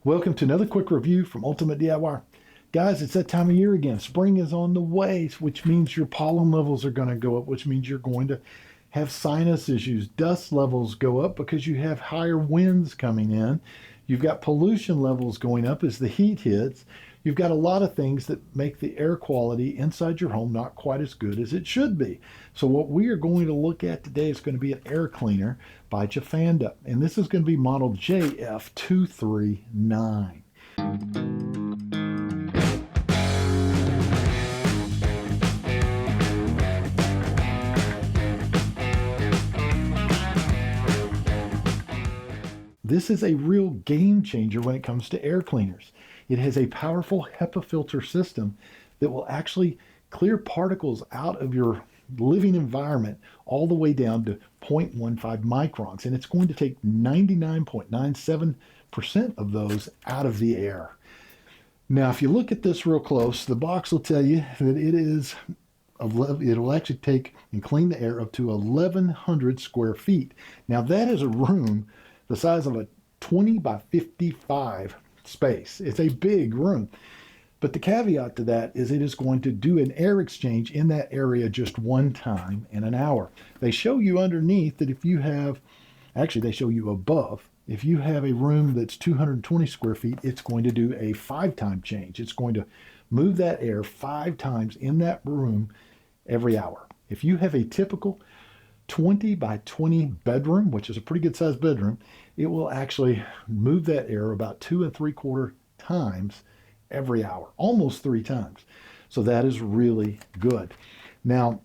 Welcome to another quick review from Ultimate DIY. Guys, it's that time of year again. Spring is on the way, which means your pollen levels are going to go up, which means you're going to have sinus issues. Dust levels go up because you have higher winds coming in. You've got pollution levels going up as the heat hits. You've got a lot of things that make the air quality inside your home not quite as good as it should be. So what we are going to look at today is going to be an air cleaner by Jafanda. And this is going to be model JF239. This is a real game changer when it comes to air cleaners. It has a powerful HEPA filter system that will actually clear particles out of your living environment all the way down to 0.15 microns. And it's going to take 99.97% of those out of the air. Now, if you look at this real close, the box will tell you that it'll actually take and clean the air up to 1,100 square feet. Now, that is a room the size of a 20 by 55 space. It's a big room. But the caveat to that is it is going to do an air exchange in that area just one time in an hour. They show you underneath that if you have, actually they show you above, if you have a room that's 220 square feet, it's going to do a 5-time change. It's going to move that air 5 times in that room every hour. If you have a typical 20 by 20 bedroom, which is a pretty good sized bedroom, it will actually move that air about 2 3/4 times every hour, almost 3 times. So that is really good. Now,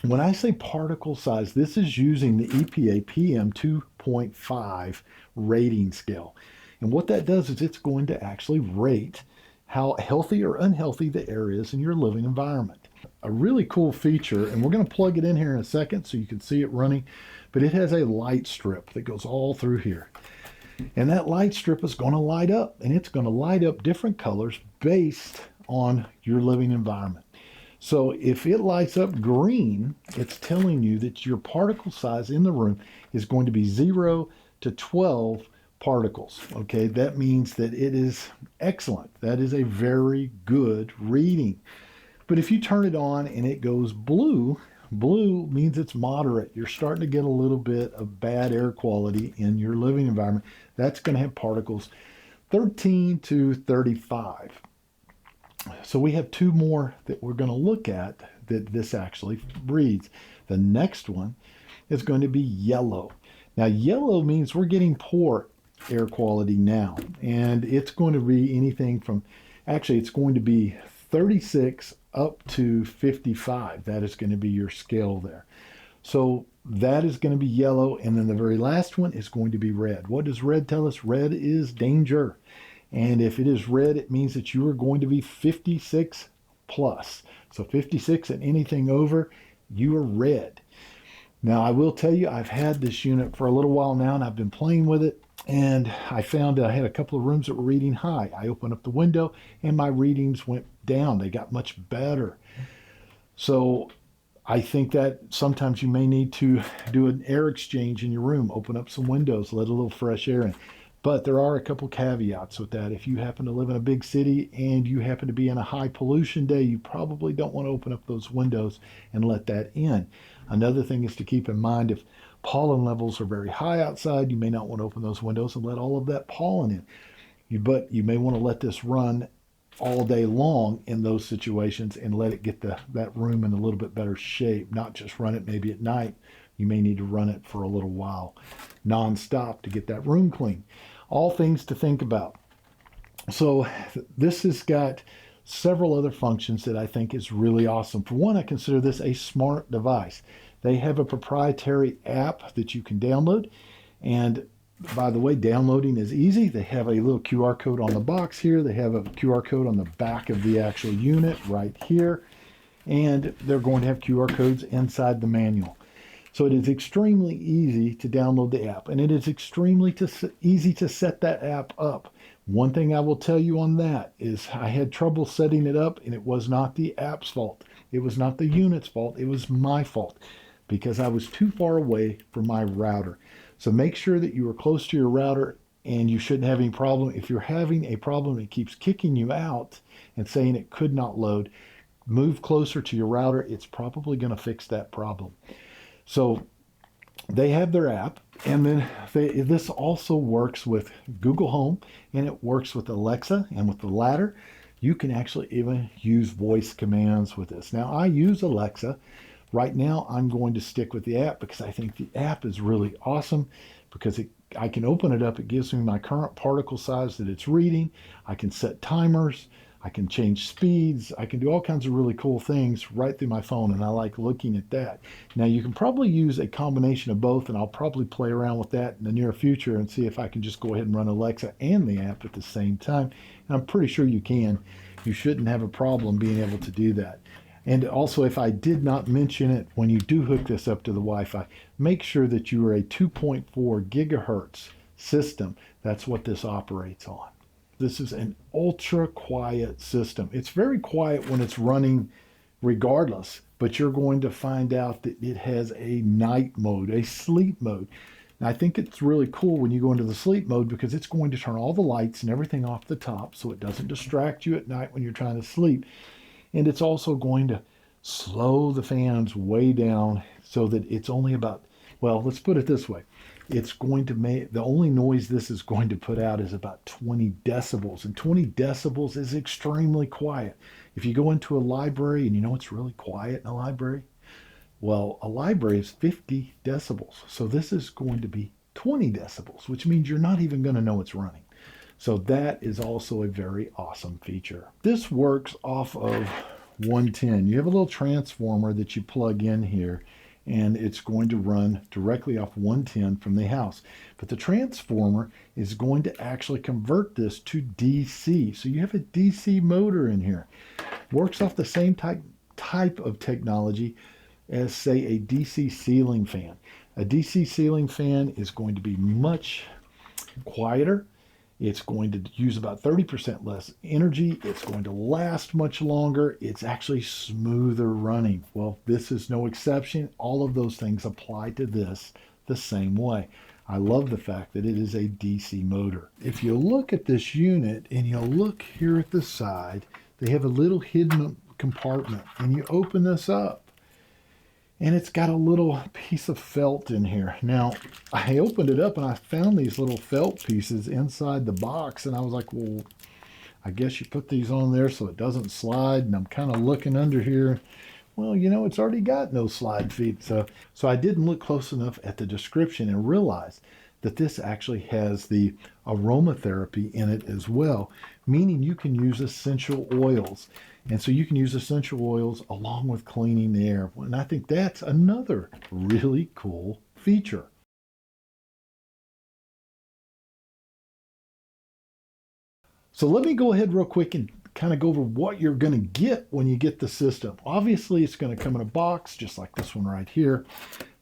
when I say particle size, this is using the EPA PM 2.5 rating scale. And what that does is it's going to actually rate how healthy or unhealthy the air is in your living environment. A really cool feature, and we're going to plug it in here in a second so you can see it running, but it has a light strip that goes all through here. And that light strip is going to light up, and it's going to light up different colors based on your living environment. So if it lights up green, it's telling you that your particle size in the room is going to be 0 to 12 particles. Okay, that means that it is excellent. That is a very good reading. But if you turn it on and it goes blue, blue means it's moderate. You're starting to get a little bit of bad air quality in your living environment. That's going to have particles 13 to 35. So we have 2 more that we're going to look at that this actually reads. The next one is going to be yellow. Now, yellow means we're getting poor air quality now. And it's going to be anything from, actually, it's going to be 36 up to 55. That is going to be your scale there. So that is going to be yellow. And then the very last one is going to be red. What does red tell us? Red is danger. And if it is red, it means that you are going to be 56 plus. So 56 and anything over, you are red. Now, I will tell you, I've had this unit for a little while now, and I've been playing with it. And I found that I had a couple of rooms that were reading high. I opened up the window and my readings went down. They got much better. So I think that sometimes you may need to do an air exchange in your room. Open up some windows, let a little fresh air in. But there are a couple caveats with that. If you happen to live in a big city and you happen to be in a high pollution day, you probably don't want to open up those windows and let that in. Another thing is to keep in mind, if pollen levels are very high outside, you may not want to open those windows and let all of that pollen in. But you may want to let this run all day long in those situations and let it get that room in a little bit better shape, not just run it maybe at night. You may need to run it for a little while nonstop to get that room clean. All things to think about. So this has got several other functions that I think is really awesome. For one, I consider this a smart device. They have a proprietary app that you can download. And by the way, downloading is easy. They have a little QR code on the box here. They have a QR code on the back of the actual unit right here. And they're going to have QR codes inside the manual. So it is extremely easy to download the app. And it is extremely easy to set that app up. One thing I will tell you on that is I had trouble setting it up, and it was not the app's fault. It was not the unit's fault. It was my fault, because I was too far away from my router. So make sure that you are close to your router and you shouldn't have any problem. If you're having a problem that keeps kicking you out and saying it could not load, move closer to your router. It's probably going to fix that problem. So they have their app, and then this also works with Google Home, and it works with Alexa, and with the latter, you can actually even use voice commands with this. Now, I use Alexa. Right now, I'm going to stick with the app because I think the app is really awesome because I can open it up. It gives me my current particle size that it's reading. I can set timers. I can change speeds. I can do all kinds of really cool things right through my phone, and I like looking at that. Now, you can probably use a combination of both, and I'll probably play around with that in the near future and see if I can just go ahead and run Alexa and the app at the same time. And I'm pretty sure you can. You shouldn't have a problem being able to do that. And also, if I did not mention it, when you do hook this up to the Wi-Fi, make sure that you are a 2.4 gigahertz system. That's what this operates on. This is an ultra quiet system. It's very quiet when it's running regardless, but you're going to find out that it has a night mode, a sleep mode. And I think it's really cool when you go into the sleep mode because it's going to turn all the lights and everything off the top so it doesn't distract you at night when you're trying to sleep. And it's also going to slow the fans way down so that it's only about, well, let's put it this way. It's going to make, the only noise this is going to put out is about 20 decibels. And 20 decibels is extremely quiet. If you go into a library and you know it's really quiet in a library, well, a library is 50 decibels. So this is going to be 20 decibels, which means you're not even going to know it's running. So that is also a very awesome feature. This works off of 110. You have a little transformer that you plug in here, and it's going to run directly off 110 from the house. But the transformer is going to actually convert this to DC. So you have a DC motor in here. Works off the same type of technology as, say, a DC ceiling fan. A DC ceiling fan is going to be much quieter. It's going to use about 30% less energy. It's going to last much longer. It's actually smoother running. Well, this is no exception. All of those things apply to this the same way. I love the fact that it is a DC motor. If you look at this unit and you look here at the side, they have a little hidden compartment, and you open this up and it's got a little piece of felt in here. Now, I opened it up and I found these little felt pieces inside the box, and I was like, well, I guess you put these on there so it doesn't slide. And I'm kind of looking under here. Well, you know, it's already got no slide feet. So I didn't look close enough at the description and realize that this actually has the aromatherapy in it as well, meaning you can use essential oils. And so you can use essential oils along with cleaning the air. And I think that's another really cool feature. So let me go ahead real quick and kind of go over what you're going to get when you get the system. Obviously, it's going to come in a box just like this one right here.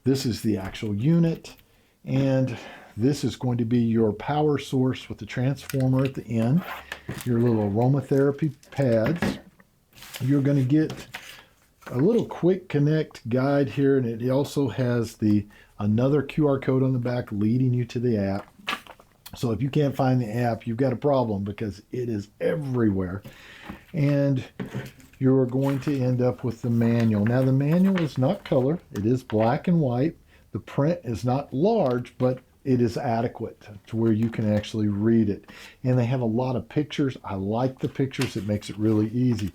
This is the actual unit, and this is going to be your power source with the transformer at the end, your little aromatherapy pads. You're going to get a little quick connect guide here, and it also has another QR code on the back leading you to the app. So if you can't find the app, you've got a problem because it is everywhere. And you're going to end up with the manual. Now, the manual is not color. It is black and white. The print is not large, but it is adequate to where you can actually read it. And they have a lot of pictures. I like the pictures. It makes it really easy.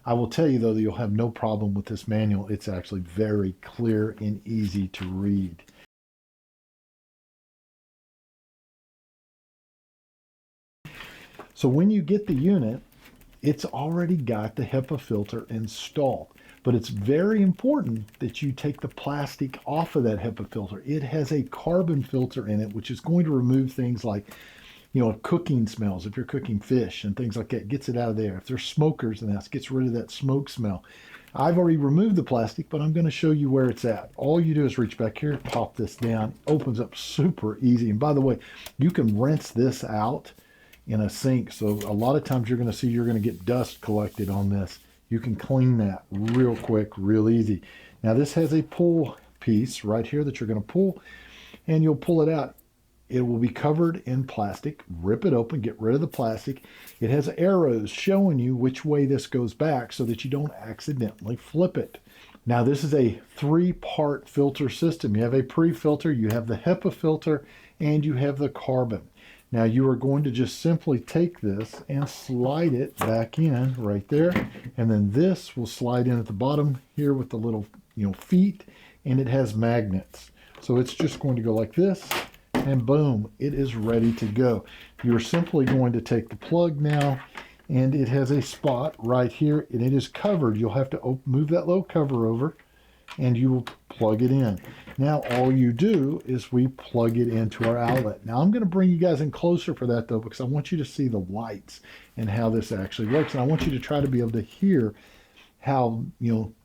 I will tell you, though, that you'll have no problem with this manual. It's actually very clear and easy to read. So when you get the unit, it's already got the HEPA filter installed. But it's very important that you take the plastic off of that HEPA filter. It has a carbon filter in it, which is going to remove things like, cooking smells. If you're cooking fish and things like that, gets it out of there. If there's smokers in the house, gets rid of that smoke smell. I've already removed the plastic, but I'm going to show you where it's at. All you do is reach back here, pop this down, opens up super easy. And by the way, you can rinse this out in a sink. So a lot of times you're going to get dust collected on this. You can clean that real quick, real easy. Now this has a pull piece right here that you're going to pull, and you'll pull it out. It will be covered in plastic. Rip it open, get rid of the plastic. It has arrows showing you which way this goes back so that you don't accidentally flip it. Now, this is a 3-part filter system. You have a pre-filter, you have the HEPA filter, and you have the carbon. Now, you are going to just simply take this and slide it back in right there. And then this will slide in at the bottom here with the little, feet, and it has magnets. So it's just going to go like this, and boom, it is ready to go. You're simply going to take the plug now, and it has a spot right here, and it is covered. You'll have to move that little cover over, and you will plug it in. Now, all you do is we plug it into our outlet. Now, I'm going to bring you guys in closer for that, though, because I want you to see the lights and how this actually works, and I want you to try to be able to hear how,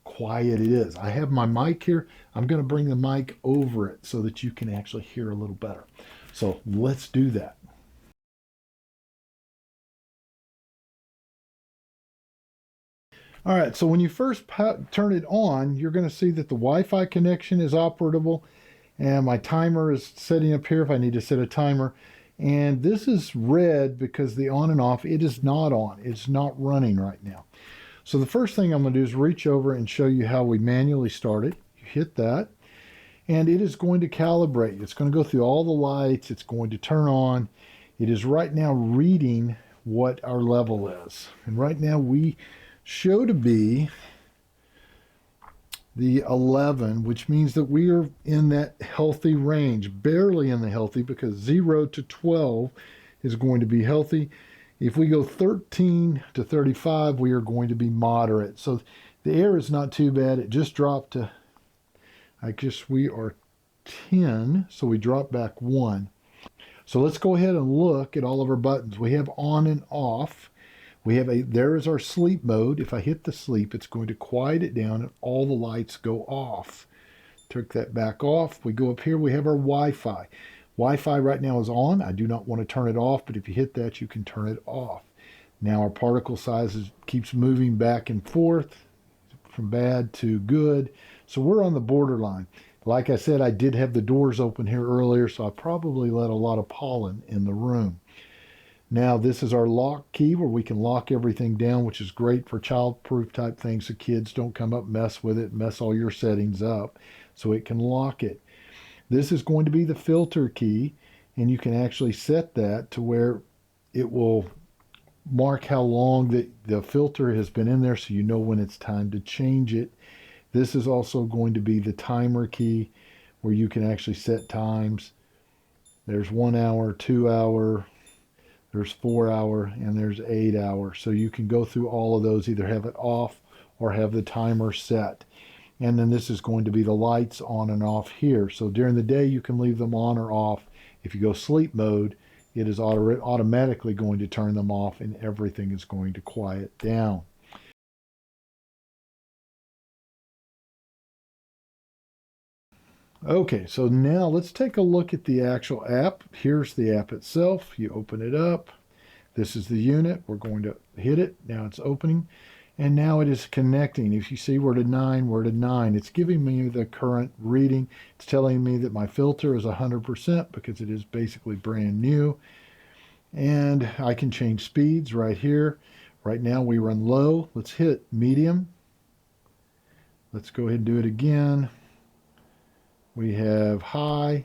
quiet it is. I have my mic here. I'm going to bring the mic over it so that you can actually hear a little better. So let's do that. All right, so when you first turn it on, you're going to see that the Wi-Fi connection is operable, and my timer is setting up here if I need to set a timer. And this is red because the on and off, it is not on. It's not running right now. So the first thing I'm going to do is reach over and show you how we manually start it. You hit that, and it is going to calibrate. It's going to go through all the lights. It's going to turn on. It is right now reading what our level is. And right now we show to be the 11, which means that we are in that healthy range, barely in the healthy, because 0 to 12 is going to be healthy. If we go 13 to 35, we are going to be moderate. So the air is not too bad. It just dropped to, I guess we are 10, so we drop back 1. So let's go ahead and look at all of our buttons. We have on and off. We have there is our sleep mode. If I hit the sleep, it's going to quiet it down and all the lights go off. Took that back off. We go up here, we have our Wi-Fi. Wi-Fi right now is on. I do not want to turn it off, but if you hit that, you can turn it off. Now our particle size keeps moving back and forth from bad to good. So we're on the borderline. Like I said, I did have the doors open here earlier, so I probably let a lot of pollen in the room. Now this is our lock key where we can lock everything down, which is great for child-proof type things so kids don't come up, mess with it, mess all your settings up, so it can lock it. This is going to be the filter key, and you can actually set that to where it will mark how long the filter has been in there so you know when it's time to change it. This is also going to be the timer key where you can actually set times. There's 1 hour, 2 hour, there's 4 hour, and there's 8 hour. So you can go through all of those, either have it off or have the timer set. And then this is going to be the lights on and off here. So during the day, you can leave them on or off. If you go sleep mode, it is automatically going to turn them off and everything is going to quiet down. Okay, so now let's take a look at the actual app. Here's the app itself. You open it up. This is the unit. We're going to hit it. Now it's opening. And now it is connecting. If you see we're to 9, we're to 9. It's giving me the current reading. It's telling me that my filter is 100% because it is basically brand new. And I can change speeds right here. Right now we run low. Let's hit medium. Let's go ahead and do it again. We have high.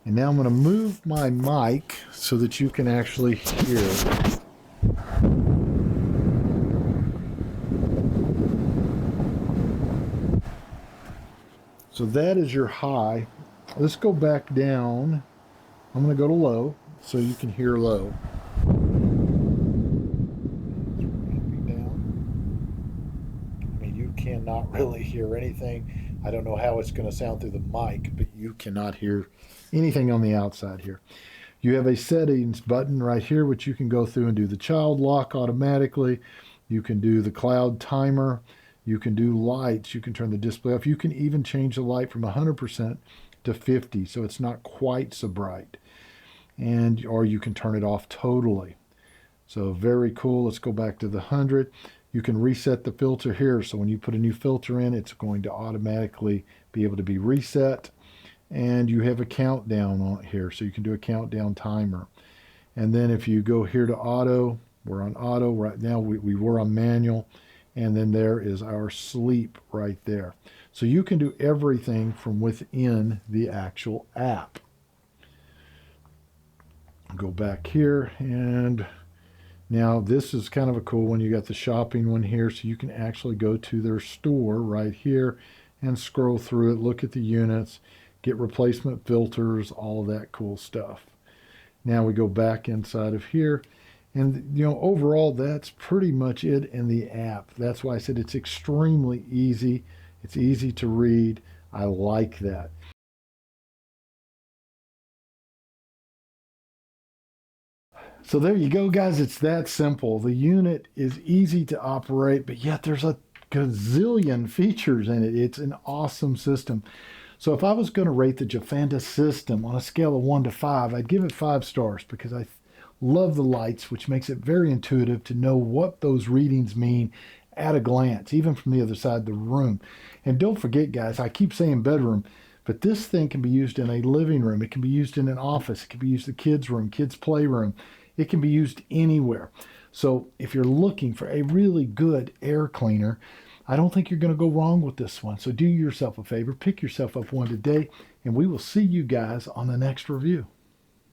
And now I'm going to move my mic so that you can actually hear. So that is your high. Let's go back down. I'm going to go to low so you can hear low. I mean, you cannot really hear anything. I don't know how it's going to sound through the mic, but you cannot hear anything on the outside here. You have a settings button right here, which you can go through and do the child lock automatically. You can do the cloud timer. You can do lights. You can turn the display off. You can even change the light from 100% to 50, so it's not quite so bright. Or you can turn it off totally. So very cool. Let's go back to the 100. You can reset the filter here. So when you put a new filter in, it's going to automatically be able to be reset. and you have a countdown on here, so you can do a countdown timer. And then if you go here to auto, we're on auto right now. We were on manual, and then there is our sleep right there. So you can do everything from within the actual app. Go back here, and now this is kind of a cool one. You got the shopping one here, so you can actually go to their store right here and scroll through it, look at the units, get replacement filters, all of that cool stuff. Now we go back inside of here, and overall that's pretty much it in the app. That's why I said it's extremely easy. It's easy to read. I like that. So there you go, guys. It's that simple. The unit is easy to operate, but yet there's a gazillion features in it. It's an awesome system. So if I was going to rate the Jafanda system on a scale of 1 to 5, I'd give it 5 stars because I love the lights, which makes it very intuitive to know what those readings mean at a glance, even from the other side of the room. And don't forget, guys, I keep saying bedroom, but this thing can be used in a living room. It can be used in an office. It can be used in the kids' room, kids' playroom. It can be used anywhere. So if you're looking for a really good air cleaner, I don't think you're going to go wrong with this one. So do yourself a favor, pick yourself up one today, and we will see you guys on the next review.